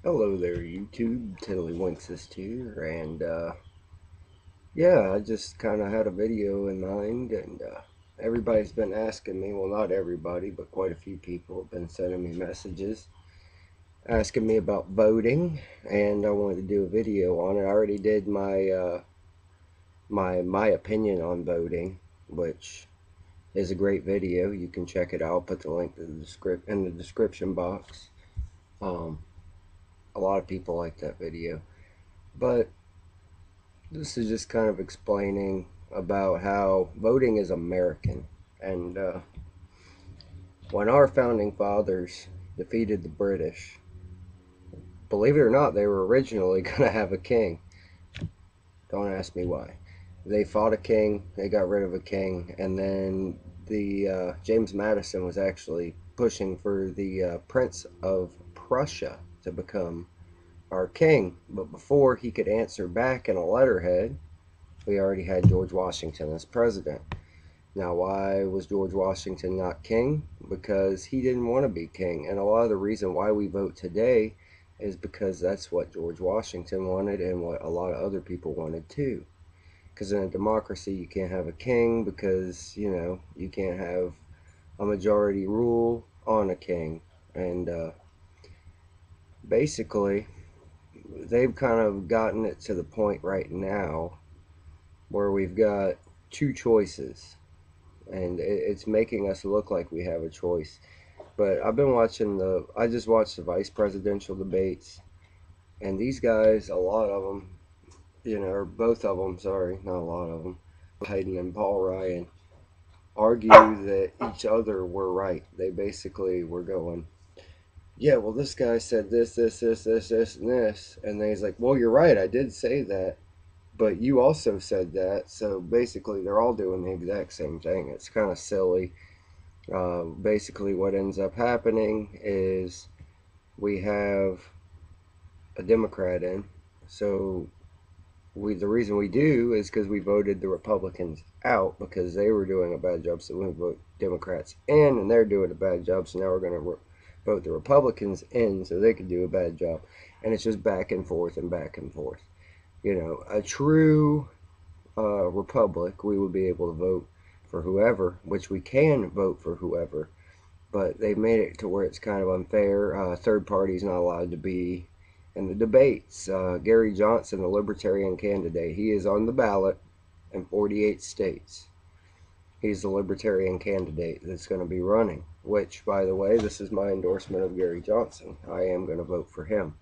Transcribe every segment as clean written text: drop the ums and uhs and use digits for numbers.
Hello there, YouTube. Tiddlywinks is here, and yeah, I just kind of had a video in mind, and everybody's been asking me. Well, not everybody, but quite a few people have been sending me messages asking me about voting, and I wanted to do a video on it. I already did my opinion on voting, which is a great video. You can check it out. I'll put the link to the script in the description box. Um, a lot of people like that video, but this is just kind of explaining about how voting is American. And when our founding fathers defeated the British, believe it or not, they were originally going to have a king. Don't ask me why. They fought a king, they got rid of a king, and then James Madison was actually pushing for the Prince of Prussia to become our king. But before he could answer back in a letterhead, we already had George Washington as president. Now, why was George Washington not king? Because he didn't want to be king. And a lot of the reason why we vote today is because that's what George Washington wanted and what a lot of other people wanted too. Because in a democracy, you can't have a king because, you can't have a majority rule on a king. And basically, they've kind of gotten it to the point right now where we've got two choices, and it's making us look like we have a choice. But I just watched the vice presidential debates, and these guys, a lot of them, or both of them, sorry, not a lot of them, Biden and Paul Ryan, argue that each other were right. They basically were going, yeah, well, this guy said this, and this. And then he's like, well, you're right, I did say that. But you also said that. So basically, they're all doing the exact same thing. It's kind of silly. Basically, what ends up happening is we have a Democrat in. So the reason we do is because we voted the Republicans out because they were doing a bad job. So we vote Democrats in, and they're doing a bad job. So now we're going to vote the Republicans in so they can do a bad job. And it's just back and forth and back and forth. A true republic, we would be able to vote for whoever, which we can vote for whoever, but they've made it to where it's kind of unfair. Third parties not allowed to be in the debates. Gary Johnson, the Libertarian candidate, he is on the ballot in 48 states. He's the Libertarian candidate that's going to be running, which, by the way, this is my endorsement of Gary Johnson. I am going to vote for him.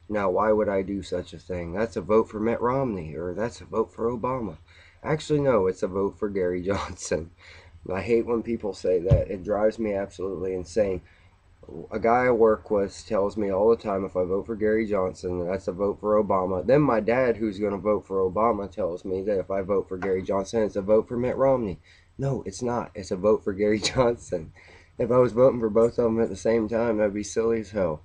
Now, why would I do such a thing? That's a vote for Mitt Romney, or that's a vote for Obama. Actually, no, it's a vote for Gary Johnson. I hate when people say that. It drives me absolutely insane. A guy I work with tells me all the time if I vote for Gary Johnson, that's a vote for Obama. Then my dad, who's going to vote for Obama, tells me that if I vote for Gary Johnson, it's a vote for Mitt Romney. No, it's not. It's a vote for Gary Johnson. If I was voting for both of them at the same time, that'd be silly as hell.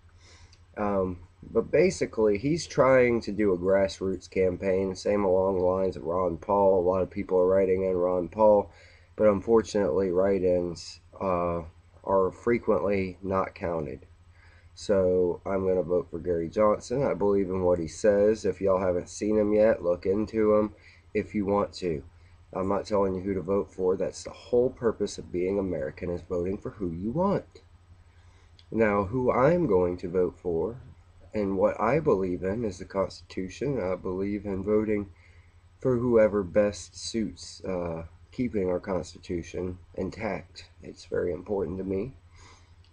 But basically, he's trying to do a grassroots campaign, same along the lines of Ron Paul. A lot of people are writing in Ron Paul, but unfortunately, write-ins are frequently not counted. So I'm going to vote for Gary Johnson. I believe in what he says. If y'all haven't seen him yet, look into him if you want to. I'm not telling you who to vote for. That's the whole purpose of being American, is voting for who you want. Now, who I'm going to vote for and what I believe in is the Constitution. I believe in voting for whoever best suits keeping our Constitution intact. It's very important to me.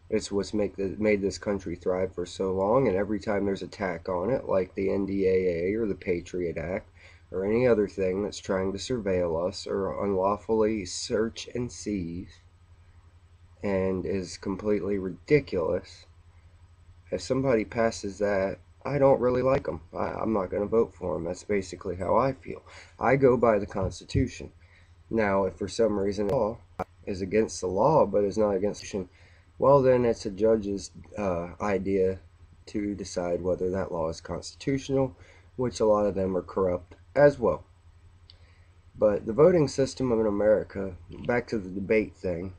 It's what's made this country thrive for so long, and every time there's attack on it, like the NDAA or the Patriot Act, or any other thing that's trying to surveil us or unlawfully search and seize and is completely ridiculous, if somebody passes that, I don't really like them. I'm not going to vote for them. That's basically how I feel. I go by the Constitution. Now, if for some reason the law is against the law but is not against the Constitution, well, then it's a judge's idea to decide whether that law is constitutional, which a lot of them are corrupt as well. But the voting system in America, back to the debate thing,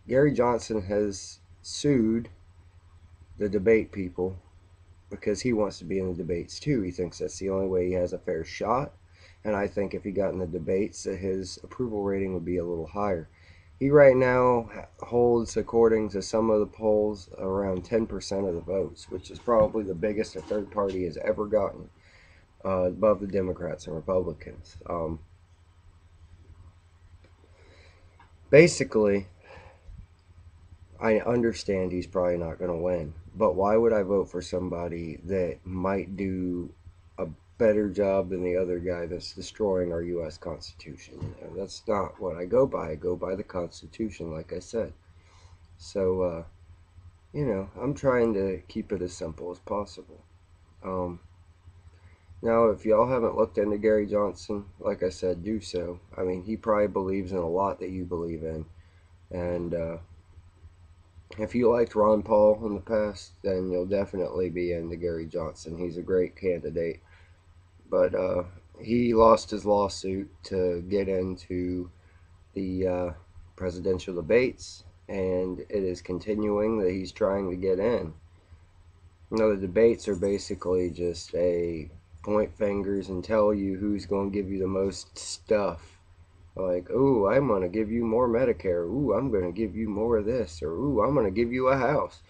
Gary Johnson has sued the debate people because he wants to be in the debates too. He thinks that's the only way he has a fair shot. And I think if he got in the debates, that his approval rating would be a little higher. He right now holds, according to some of the polls, around 10% of the votes, which is probably the biggest a third party has ever gotten, above the Democrats and Republicans. Basically, I understand he's probably not going to win, but why would I vote for somebody that might do a better job than the other guy that's destroying our U.S. Constitution? You know, that's not what I go by. I go by the Constitution, like I said. So, I'm trying to keep it as simple as possible. Um, Now, if y'all haven't looked into Gary Johnson, like I said, do so. I mean, he probably believes in a lot that you believe in, and if you liked Ron Paul in the past, then you'll definitely be into Gary Johnson. He's a great candidate. But he lost his lawsuit to get into the presidential debates, and it is continuing that he's trying to get in. The debates are basically just a point fingers and tell you who's going to give you the most stuff. Like, ooh, I'm going to give you more Medicare. Ooh, I'm going to give you more of this. Or, ooh, I'm going to give you a house.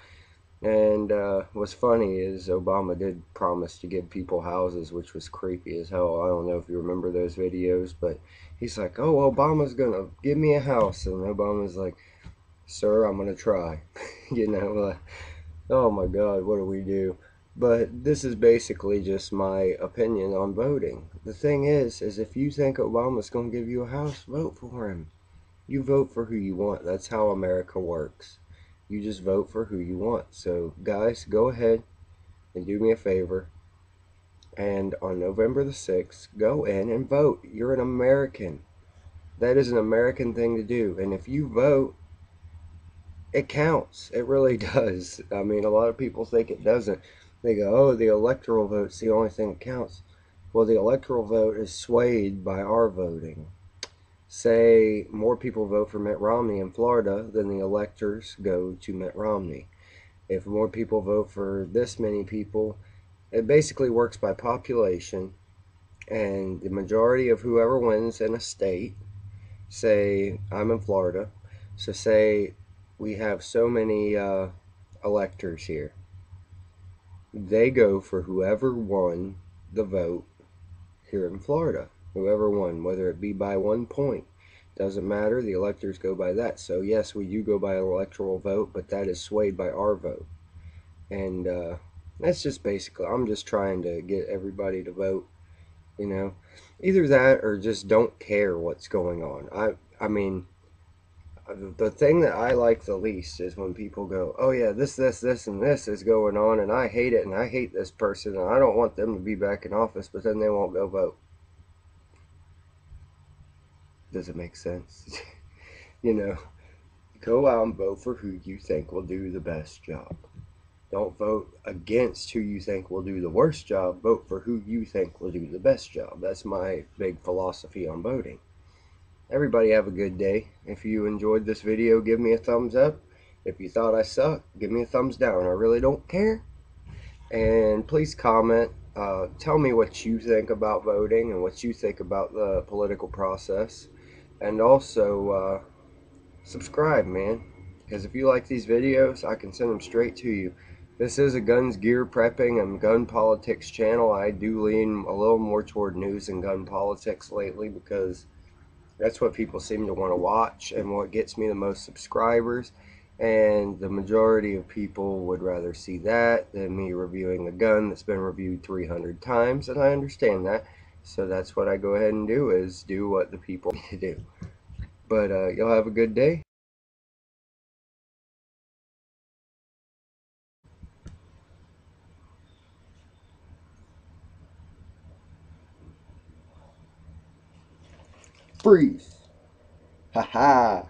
And what's funny is Obama did promise to give people houses, which was creepy as hell. I don't know if you remember those videos, but he's like, oh, Obama's going to give me a house. And Obama's like, sir, I'm going to try. Oh my God, what do we do? But this is basically just my opinion on voting. The thing is if you think Obama's going to give you a house, vote for him. You vote for who you want. That's how America works. You just vote for who you want. So, guys, go ahead and do me a favor. And on November the 6th, go in and vote. You're an American. That is an American thing to do. And if you vote, it counts. It really does. I mean, a lot of people think it doesn't. They go, oh, the electoral vote's the only thing that counts. Well, the electoral vote is swayed by our voting. Say more people vote for Mitt Romney in Florida, then the electors go to Mitt Romney. If more people vote for this many people, it basically works by population, and the majority of whoever wins in a state, say I'm in Florida, so say we have so many electors here, they go for whoever won the vote here in Florida. Whoever won, whether it be by 1 point, doesn't matter. The electors go by that. So yes, we do go by an electoral vote, but that is swayed by our vote. And that's just basically, I'm just trying to get everybody to vote. You know, either that or just don't care what's going on. I mean, the thing that I like the least is when people go, oh yeah, this, and this is going on, and I hate it, and I hate this person, and I don't want them to be back in office, but then they won't go vote. Does it make sense? you know, Go out and vote for who you think will do the best job. Don't vote against who you think will do the worst job. Vote for who you think will do the best job. That's my big philosophy on voting. Everybody have a good day. If you enjoyed this video, give me a thumbs up. If you thought I suck, give me a thumbs down. I really don't care. And please comment. Tell me what you think about voting and what you think about the political process. And also, subscribe, man. Because if you like these videos, I can send them straight to you. This is a guns, gear, prepping, and gun politics channel. I do lean a little more toward news and gun politics lately because that's what people seem to want to watch and what gets me the most subscribers. And the majority of people would rather see that than me reviewing a gun that's been reviewed 300 times, and I understand that. So that's what I go ahead and do, is do what the people need to do. But y'all have a good day. Freeze. Ha ha.